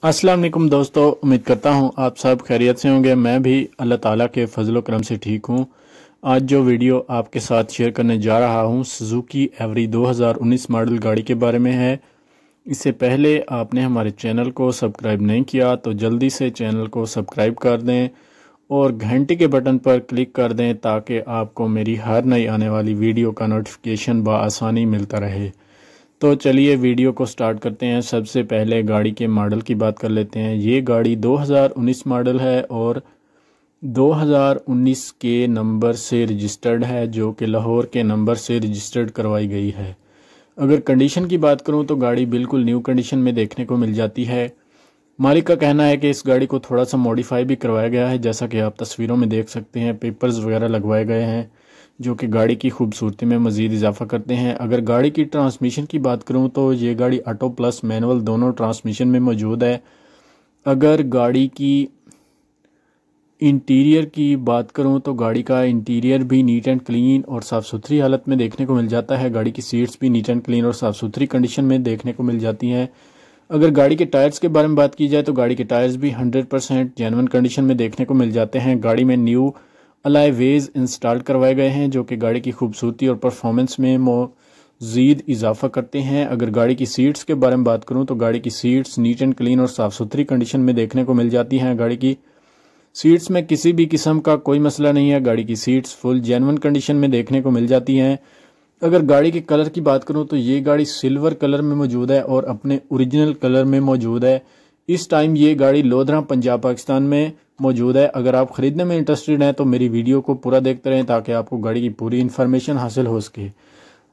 अस्सलाम वालेकुम दोस्तों, उम्मीद करता हूँ आप सब खैरियत से होंगे। मैं भी अल्लाह ताला के फजल करम से ठीक हूँ। आज जो वीडियो आपके साथ शेयर करने जा रहा हूँ सुजुकी एवरी 2019 मॉडल गाड़ी के बारे में है। इससे पहले आपने हमारे चैनल को सब्सक्राइब नहीं किया तो जल्दी से चैनल को सब्सक्राइब कर दें और घंटी के बटन पर क्लिक कर दें ताकि आपको मेरी हर नई आने वाली वीडियो का नोटिफिकेशन बआसानी मिलता रहे। तो चलिए वीडियो को स्टार्ट करते हैं। सबसे पहले गाड़ी के मॉडल की बात कर लेते हैं। ये गाड़ी 2019 मॉडल है और 2019 के नंबर से रजिस्टर्ड है, जो कि लाहौर के नंबर से रजिस्टर्ड करवाई गई है। अगर कंडीशन की बात करूं तो गाड़ी बिल्कुल न्यू कंडीशन में देखने को मिल जाती है। मालिक का कहना है कि इस गाड़ी को थोड़ा सा मॉडिफाई भी करवाया गया है, जैसा कि आप तस्वीरों में देख सकते हैं। पेपर्स वगैरह लगवाए गए हैं जो कि गाड़ी की खूबसूरती में मज़ीद इजाफा करते हैं। अगर गाड़ी की ट्रांसमिशन की बात करूं तो ये गाड़ी ऑटो प्लस मैनुअल दोनों ट्रांसमिशन में मौजूद है। अगर गाड़ी की इंटीरियर की बात करूं तो गाड़ी का इंटीरियर भी नीट एंड क्लीन और साफ़ सुथरी हालत में देखने को मिल जाता है। गाड़ी की सीट्स भी नीट एंड क्लीन और साफ़ सुथरी कंडीशन में देखने को मिल जाती हैं। अगर गाड़ी के टायर्स के बारे में बात की जाए तो गाड़ी के टायर्स भी 100% जेन्युइन कंडीशन में देखने को मिल जाते हैं। गाड़ी में न्यू अलॉय व्हील्स इंस्टॉल करवाए गए हैं जो कि गाड़ी की खूबसूरती और परफॉर्मेंस में मज़ीद इजाफा करते हैं। अगर गाड़ी की सीट्स के बारे में बात करूं तो गाड़ी की सीट्स नीट एंड क्लीन और साफ़ सुथरी कंडीशन में देखने को मिल जाती हैं। गाड़ी की सीट्स में किसी भी किस्म का कोई मसला नहीं है। गाड़ी की सीट्स फुल जेन्युइन कंडीशन में देखने को मिल जाती हैं। अगर गाड़ी के कलर की बात करूं तो ये गाड़ी सिल्वर कलर में मौजूद है और अपने ओरिजिनल कलर में मौजूद है। इस टाइम ये गाड़ी लोधरा पंजाब पाकिस्तान में मौजूद है। अगर आप ख़रीदने में इंटरेस्टेड हैं तो मेरी वीडियो को पूरा देखते रहें ताकि आपको गाड़ी की पूरी इन्फॉर्मेशन हासिल हो सके।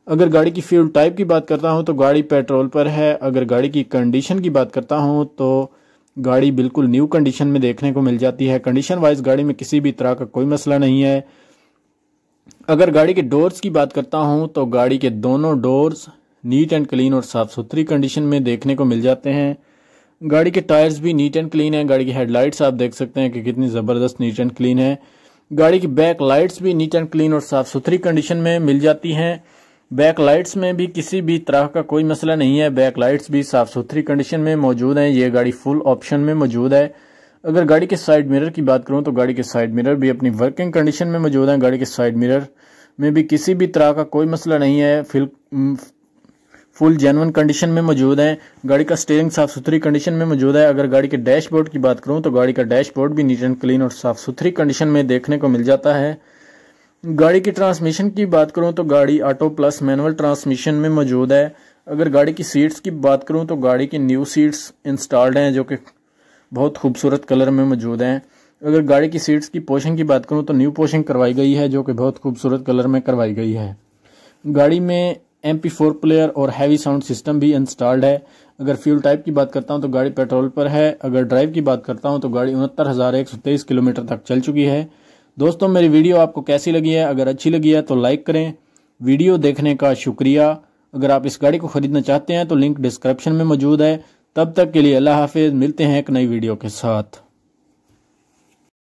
अगर गाड़ी की फ्यूल टाइप की बात करता हूं तो गाड़ी पेट्रोल पर है। अगर गाड़ी की कंडीशन की बात करता हूं तो गाड़ी बिल्कुल न्यू कंडीशन में देखने को मिल जाती है। कंडीशन वाइज गाड़ी में किसी भी तरह का कोई मसला नहीं है। अगर गाड़ी के डोर्स की बात करता हूं तो गाड़ी के दोनों डोर्स नीट एंड क्लीन और साफ़ सुथरी कंडीशन में देखने को मिल जाते हैं। गाड़ी के टायर्स भी नीट एंड क्लीन है। गाड़ी की हेडलाइट्स आप देख सकते हैं कि कितनी ज़बरदस्त नीट एंड क्लीन है। गाड़ी की बैक लाइट्स भी नीट एंड क्लीन और साफ़ सुथरी कंडीशन में मिल जाती हैं। बैक लाइट्स में भी किसी भी तरह का कोई मसला नहीं है। बैक लाइट्स भी साफ़ सुथरी कंडीशन में मौजूद हैं। ये गाड़ी फुल ऑप्शन में मौजूद है। अगर गाड़ी के साइड मिरर की बात करूं तो गाड़ी के साइड मिरर भी अपनी वर्किंग कंडीशन में मौजूद हैं। गाड़ी के साइड मिरर में भी किसी भी तरह का कोई मसला नहीं है, फुल जेन्युइन कंडीशन में मौजूद है। गाड़ी का स्टीयरिंग साफ़ सुथरी कंडीशन में मौजूद है। अगर गाड़ी के डैशबोर्ड की बात करूं तो गाड़ी का डैशबोर्ड भी नीट एंड क्लीन और साफ़ सुथरी कंडीशन में देखने को मिल जाता है। गाड़ी की ट्रांसमिशन की बात करूं तो गाड़ी ऑटो प्लस मैनुअल ट्रांसमिशन में मौजूद है। अगर गाड़ी की सीट्स की बात करूं तो गाड़ी की न्यू सीट्स इंस्टॉल्ड हैं जो कि बहुत खूबसूरत कलर में मौजूद हैं। अगर गाड़ी की सीट्स की पोशिंग की बात करूं तो न्यू पोशिंग करवाई गई है जो कि बहुत खूबसूरत कलर में करवाई गई है। गाड़ी में MP4 प्लेयर और हैवी साउंड सिस्टम भी इंस्टॉल्ड है। अगर फ्यूल टाइप की बात करता हूं तो गाड़ी पेट्रोल पर है। अगर ड्राइव की बात करता हूं तो गाड़ी 69,123 किलोमीटर तक चल चुकी है। दोस्तों, मेरी वीडियो आपको कैसी लगी है? अगर अच्छी लगी है तो लाइक करें। वीडियो देखने का शुक्रिया। अगर आप इस गाड़ी को खरीदना चाहते हैं तो लिंक डिस्क्रिप्शन में मौजूद है। तब तक के लिए अल्लाह हाफिज़। मिलते हैं एक नई वीडियो के साथ।